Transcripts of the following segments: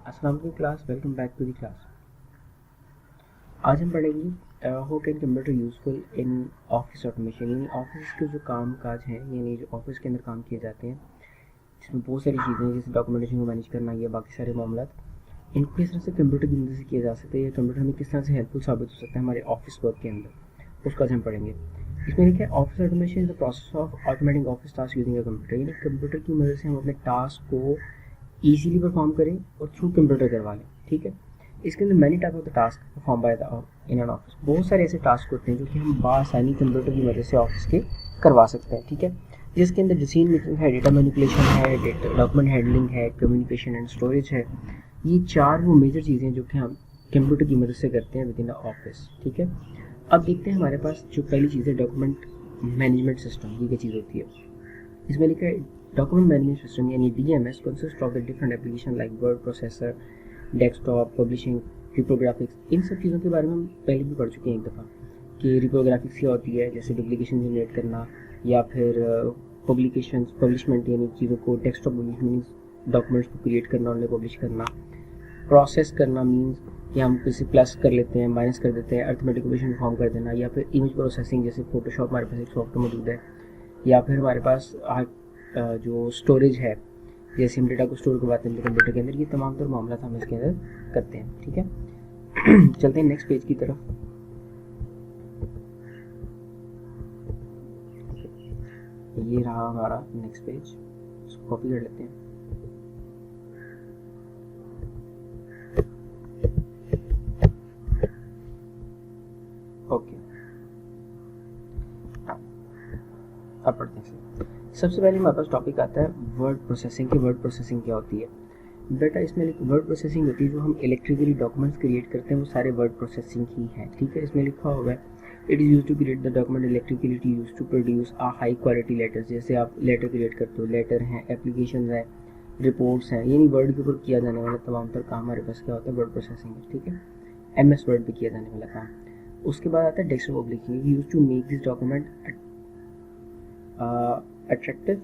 अस्सलाम वालेकुम class, welcome back to the class. आज हम पढ़ेंगे how can computer useful in office automation, यानी ऑफिस के जो काम काज हैं, यानी जो ऑफिस के अंदर काम किए जाते हैं, जिसमें बहुत सारी चीज़ें हैं जैसे डॉक्यूमेंटेशन को मैनेज करना या बाकी सारे मामला, इनको किस तरह से कंप्यूटर की मदद से किया जा सकता है या कंप्यूटर हमें किस तरह से हेल्पफुल साबित हो सकता है हमारे ऑफिस वर्क के अंदर, उसका आज हम पढ़ेंगे। इसमें लिखा है office automation is the process of automating office task using a computer, यानी कंप्यूटर की मदद से हम अपने टास्क को ईजिली परफॉर्म करें और थ्रू कंप्यूटर करवा लें। ठीक है, इसके अंदर many type of the task perform by the in an office, बहुत सारे ऐसे टास्क होते हैं जो कि हम बासानी कंप्यूटर की मदद से ऑफिस के करवा सकते हैं। ठीक है, जिसके अंदर डिसीजन मेकिंग है, डेटा मैनिपुलेशन है, डेटा डॉक्यूमेंट हैंडलिंग है, कम्युनिकेशन एंड स्टोरेज है। ये चार वो मेजर चीज़ें जो कि हम कंप्यूटर की मदद से करते हैं विद इन द ऑफिस। ठीक है, अब देखते हैं हमारे पास जो पहली चीज़ है डॉक्यूमेंट मैनेजमेंट सिस्टम, ये क्या चीज़ होती है। इसमें लिखा है डॉक्यूमेंट मैनेजमेंट सिस्टम यानी DMS consist of the different application like word processor, desktop, publishing, reprographics. इन सब चीज़ों के बारे में हम पहले भी पढ़ चुके हैं एक दफ़ा कि रिप्रोग्राफिक्स क्या होती है, जैसे डुप्लीकेशन जनरेट करना या फिर पब्लिकेशन पब्लिशमेंट यानी चीज़ों को डेस्कटॉप मीन्स डॉक्यूमेंट्स को क्रिएट करना और उन्हें पब्लिश करना। प्रोसेस करना मीन्स कि हम किसी प्लस कर लेते हैं, माइनस कर देते हैं, अर्थमेटिक ऑपरेशन परफॉर्म कर देना, या फिर इमेज प्रोसेसिंग जैसे फोटोशॉप हमारे पास एक सॉफ्टवेयर मौजूद है, या फिर हमारे पास जो स्टोरेज है, जैसे हम डेटा को स्टोर करवाते हैं कंप्यूटर के अंदर, ये तमाम तर मामला हम इसके अंदर करते हैं। ठीक है, चलते हैं नेक्स्ट पेज की तरफ। ये रहा हमारा नेक्स्ट पेज, इसको कॉपी कर लेते हैं। ओके, अब पढ़ते हैं। सबसे पहले हमारे पास टॉपिक आता है वर्ड प्रोसेसिंग की। वर्ड प्रोसेसिंग क्या होती है बेटा? इसमें वर्ड प्रोसेसिंग होती है जो हम इलेक्ट्रिकली डॉक्यूमेंट्स क्रिएट करते हैं, वो सारे वर्ड प्रोसेसिंग ही है। ठीक है, इसमें लिखा हुआ है it is use to create the document electrically use to produce a high quality letters. जैसे आप लेटर क्रिएट करते हो, लेटर हैं, एप्लीकेशन हैं, रिपोर्ट्स हैं, यानी वर्ड के ऊपर किया जाने वाला तमाम तर काम हमारे पास क्या होता है, वर्ड प्रोसेसिंग है। ठीक है, MS वर्ड पे किया जाने वाला काम। उसके बाद आता है desktop publishing, use to make this document attractive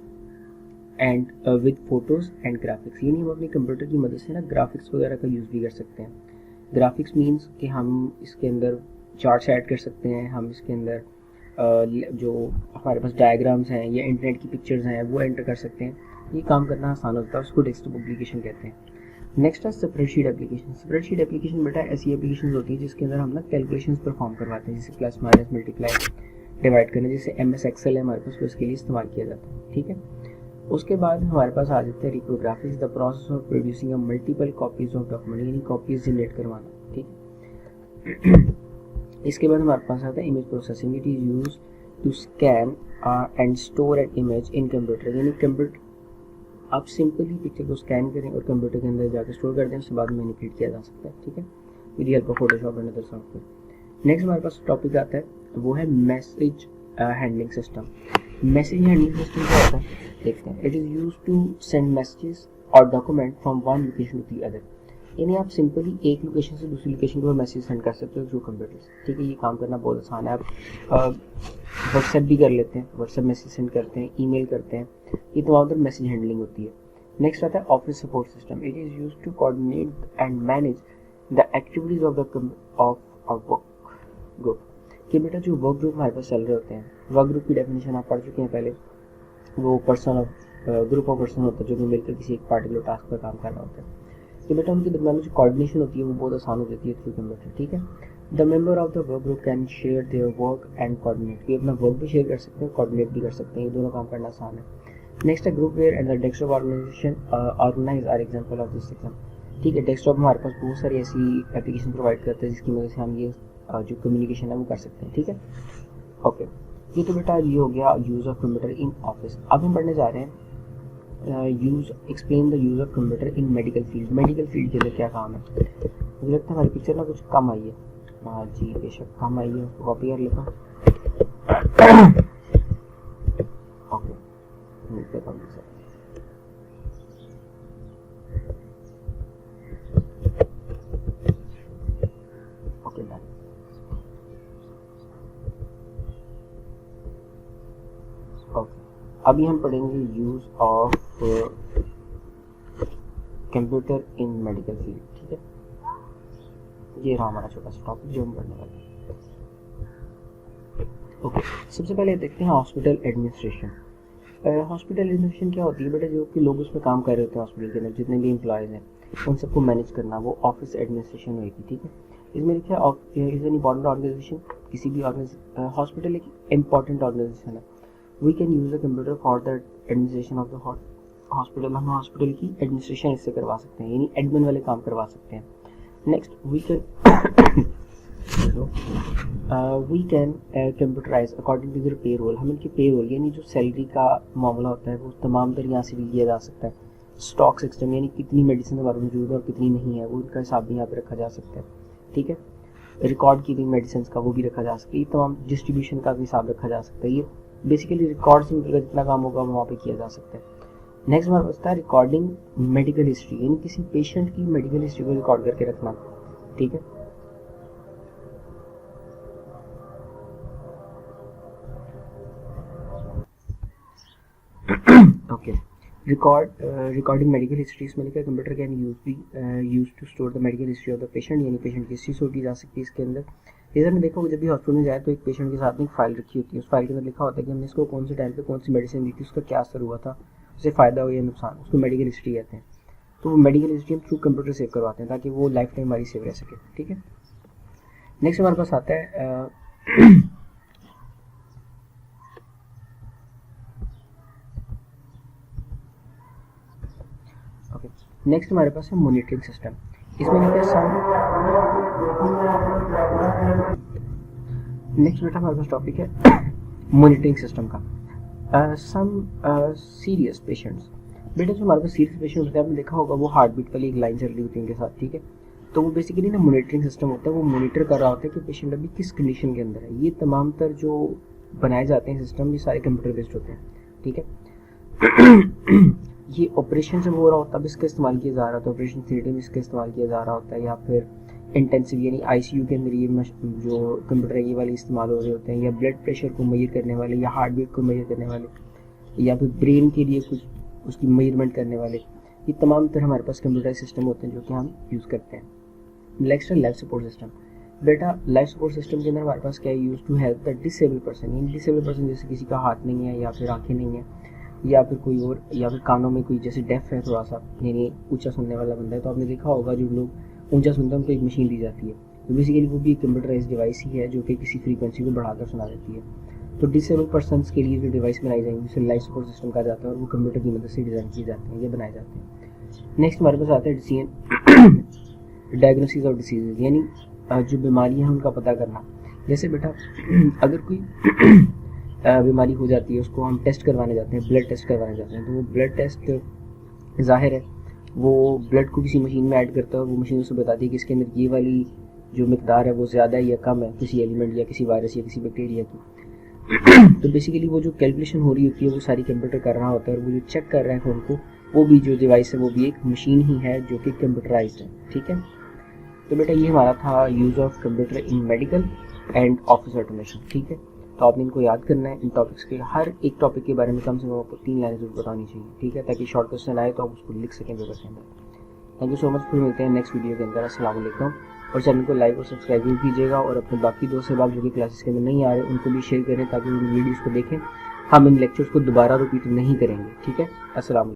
and with photos and graphics, यानी हम अपने कंप्यूटर की मदद से ना ग्राफिक्स वगैरह का यूज़ भी कर सकते हैं। ग्राफिक्स मीन्स कि हम इसके अंदर चार्ट्स ऐड कर सकते हैं, हम इसके अंदर जो हमारे पास डायग्राम्स हैं या इंटरनेट की पिक्चर्स हैं वो एंटर कर सकते हैं। ये काम करना आसान होता है, उसको डेस्कटॉप एप्लीकेशन कहते हैं। नेक्स्ट है स्प्रेडशीट एप्लीकेशन। स्प्रेडशीट एप्लीकेशन बेटा ऐसी एप्लीकेशन होती है जिसके अंदर हम ना कैलकुलेशंस परफॉर्म करवाते हैं, जैसे प्लस माइनस मल्टीप्लाई डिवाइड करना, जैसे MS एक्सेल है हमारे पास, तो इसके लिए इस्तेमाल किया जाता है। ठीक है, उसके बाद हमारे पास आ जाता है reprographics, the process of producing a multiple copies of document, यानी कॉपीज जनरेट करवाना। ठीक, इसके बाद हमारे पास आता है image processing, it is use to scan and store an image in computer, यानी कंप्यूटर आप सिंपली पिक्चर को स्कैन करें और कंप्यूटर के अंदर जाकर स्टोर कर दें, उसके बाद मैनिपुलेट किया जा सकता है। ठीक है, with the help of Photoshop and other software. Next हमारे पास टॉपिक आता है वो है message handling system. Message handling system क्या होता है देखते हैं। It is use to send messages और document from one location to the other, यानी आप सिंपली एक लोकेशन से दूसरी लोकेशन पर मैसेज सेंड कर सकते हो थ्रू कंप्यूटर से। ठीक है, ये काम करना बहुत आसान है। आप व्हाट्सएप भी कर लेते हैं, व्हाट्सएप मैसेज सेंड करते हैं, ईमेल करते हैं, ये तमाम तरह मैसेज हैंडलिंग होती है। नेक्स्ट आता है office support system, it is use to coordinate and manage the activities of work group. कि बेटा जो वर्क ग्रुप हमारे पास चल रहे होते हैं, वर्क ग्रुप की डेफिनेशन आप पढ़ चुके हैं पहले। वो person of group of person होता है जो कि मिलकर किसी एक पार्टिकुलर टास्क पर काम कर रहा होता है। तो बेटा उनके दरमियान जो कोऑर्डिनेशन होती है वो बहुत आसान हो जाती है थ्रू कंप्यूटर। ठीक है, the member of the work group can share their work and coordinate, ये अपना वर्क भी शेयर कर सकते हैं, कोऑर्डिनेट भी कर सकते हैं, ये दोनों काम करना आसान है। नेक्स्ट है group ware and the desktop organisation organise are example of this system. ठीक है, डेस्कटॉप हमारे पास बहुत सारी ऐसी एप्लीकेशन प्रोवाइड करते हैं जिसकी वजह से हम ये जो कम्युनिकेशन है वो कर सकते हैं। ठीक है, ओके, ये तो बेटा ये हो गया use of computer in office. अब हम पढ़ने जा रहे हैं use explain the use of computer in medical field. Medical field के अंदर क्या काम है? मुझे लगता है हमारी पिक्चर ना कुछ कम आई है। हाँ जी, बेशक कम आई है, उसको कॉपी कर लेता हूँ। ओके, अभी हम पढ़ेंगे use of computer in medical field. ठीक है, ये रहा हमारा छोटा सा टॉपिक जो हम पढ़ने वाले हैं। ओके, सबसे पहले देखते हैं हॉस्पिटल एडमिनिस्ट्रेशन। हॉस्पिटल एडमिनिस्ट्रेशन क्या होती है बेटा, जो कि लोग उसमें काम कर रहे होते हैं हॉस्पिटल के अंदर, जितने भी एम्प्लॉयज़ हैं उन सबको मैनेज करना, वो ऑफिस एडमिनिस्ट्रेशन होगी। ठीक है, इसमें लिखा है इज एन इंपॉर्टेंट ऑर्गेनाइजेशन। किसी भी हॉस्पिटल एक इंपॉर्टेंट ऑर्गेनाइजेशन है। We can use a computer for the administration of the hospital. हम हॉस्पिटल की एडमिनिस्ट्रेशन इससे करवा सकते हैं, यानी एडमिन वाले काम करवा सकते हैं। Next we can computerise according to their payroll. हम इनकी पे रोल यानी जो सैलरी का मामला होता है वो तमाम तर यहाँ से भी लिया जा सकता है। स्टॉक सिस्टम यानी कितनी मेडिसिन हमारे मौजूद है और कितनी नहीं है, वो इनका हिसाब भी यहाँ पे रखा जा सकता है। ठीक है, रिकॉर्ड कीपिंग मेडिसिन का वो भी रखा जा सकता है। ये तमाम डिस्ट्रीब्यूशन का भी हिसाब रखा जा सकता है। ये बेसिकली रिकॉर्ड से मतलब जितना काम होगा वहाँ पे किया जा सकता है। नेक्स्ट हमारे पास था रिकॉर्डिंग मेडिकल हिस्ट्री, यानी किसी पेशेंट की मेडिकल हिस्ट्री को रिकॉर्ड करके रखना। ठीक है, ओके, रिकॉर्डिंग मेडिकल हिस्ट्रीज में लिखा है computer can use to store the medical history of the patient, यानी पेशेंट की हिस्ट्री स्टोर की जा सकती है इसके अंदर। जैसे हमने देखा होगा जब भी हॉस्पिटल में जाए तो एक पेशेंट के साथ में एक फाइल रखी होती है। उस फाइल के अंदर लिखा होता है कि हमने इसको कौन से टाइम पे कौन सी मेडिसिन दी थी, उसका क्या असर हुआ था, उसे फ़ायदा हो या नुकसान, उसको मेडिकल हिस्ट्री कहते हैं। तो वो मेडिकल हिस्ट्री हम थ्रू कंप्यूटर सेव करवाते हैं ताकि वो लाइफ टाइम हमारी सेव रह सके। ठीक है, नेक्स्ट हमारे पास आता है ओके, नेक्स्ट हमारे पास है मॉनिटरिंग सिस्टम। इसमें नेक्स्ट बेटा हमारे पास टॉपिक है मॉनिटरिंग सिस्टम का। सम सीरियस पेशेंट्स, बेटा जो हमारे पास सीरियस पेशेंट होते हैं आपने देखा होगा वो हार्ट बीट वाली एक लाइन चल रही होती है उनके साथ। ठीक है, तो वो बेसिकली ना मॉनिटरिंग सिस्टम होता है, वो मॉनिटर कर रहा होता है कि पेशेंट अभी किस कंडीशन के अंदर है। ये तमाम तर जो बनाए जाते हैं सिस्टम ये सारे कंप्यूटर बेस्ड होते हैं। ठीक है, ये ऑपरेशन जब हो रहा होता है इसका इस्तेमाल किया जा रहा होता है, ऑपरेशन थिएटर में इसका इस्तेमाल किया जा रहा होता है, या फिर इंटेंसिव यानी आईसीयू के अंदर ये जो कंप्यूटर है ये वाले इस्तेमाल हो रहे होते हैं, या ब्लड प्रेशर को मेजर करने वाले, या हार्ट बीट को मेजर करने वाले, या फिर ब्रेन के लिए कुछ उसकी मेजरमेंट करने वाले। ये तमाम तरह हमारे पास कंप्यूटर सिस्टम होते हैं जो कि हम यूज़ करते हैं। नेक्स्ट है लाइफ सपोर्ट सिस्टम। बेटा लाइफ सपोर्ट सिस्टम के अंदर हमारे पास क्या है, use to help the disable person, यानी डिसेबल पर्सन जैसे किसी का हाथ नहीं है या फिर आँखें नहीं है या फिर कोई और, या फिर कानों में कोई जैसे डेफ है थोड़ा सा, यानी ऊंचा सुनने वाला बंदा है। तो आपने देखा होगा जो लोग ऊंचा सुनते हैं उनको एक मशीन दी जाती है, तो बेसिकली वो भी एक कंप्यूटराइज डिवाइस ही है जो कि किसी फ्रीक्वेंसी को बढ़ाकर सुना देती है। तो डिसेबल पर्सनस के लिए जो डिवाइस बनाई जाएंगी उसे लाइफ सपोर्ट सिस्टम कहा जाता है और वो कंप्यूटर की मदद से डिज़ाइन किए जाते हैं, ये बनाए जाते हैं। नेक्स्ट हमारे पास आता है डिसीजन डायग्नोसिस ऑफ डिसीजेज, यानी जो बीमारियाँ हैं उनका पता करना। जैसे बेटा अगर कोई बीमारी हो जाती है उसको हम टेस्ट करवाने जाते हैं, ब्लड टेस्ट करवाने जाते हैं, तो वो ब्लड टेस्ट जाहिर है वो ब्लड को किसी मशीन में ऐड करता है और वो मशीन उसको बताती है कि इसके अंदर ये वाली जो मिकदार है वो ज़्यादा है या कम है किसी एलिमेंट या किसी वायरस या किसी बैक्टीरिया की। तो बेसिकली वो जो कैलकुलेशन हो रही होती है वो सारी कंप्यूटर कर रहा होता है, और वो जो चेक कर रहा है खून को वो भी जो डिवाइस है वो भी एक मशीन ही है जो कि कंप्यूटराइज्ड है। ठीक है, तो बेटा ये हमारा था use of computer in medical and office automation. ठीक है, तो आपने इनको याद करना है। इन टॉपिक्स के हर एक टॉपिक के बारे में कम से कम आपको 3 लाइनें जरूर बतानी चाहिए। ठीक है, ताकि शॉर्ट क्वेश्चन आए तो आप उसको लिख सकें पेपर के अंदर। थैंक यू सो मच, फिर मिलते हैं नेक्स्ट वीडियो के अंदर। अस्सलाम वालेकुम, और चैनल को लाइक और सब्सक्राइब भी कीजिएगा, और अपने बाकी दोस्त से जो कि क्लासेस के अंदर नहीं आ रहे उनको भी शेयर करें ताकि उन वीडियोज़ को देखें। हम इन लेक्चर्स को दोबारा रिपीट नहीं करेंगे। ठीक है, अस्सलाम।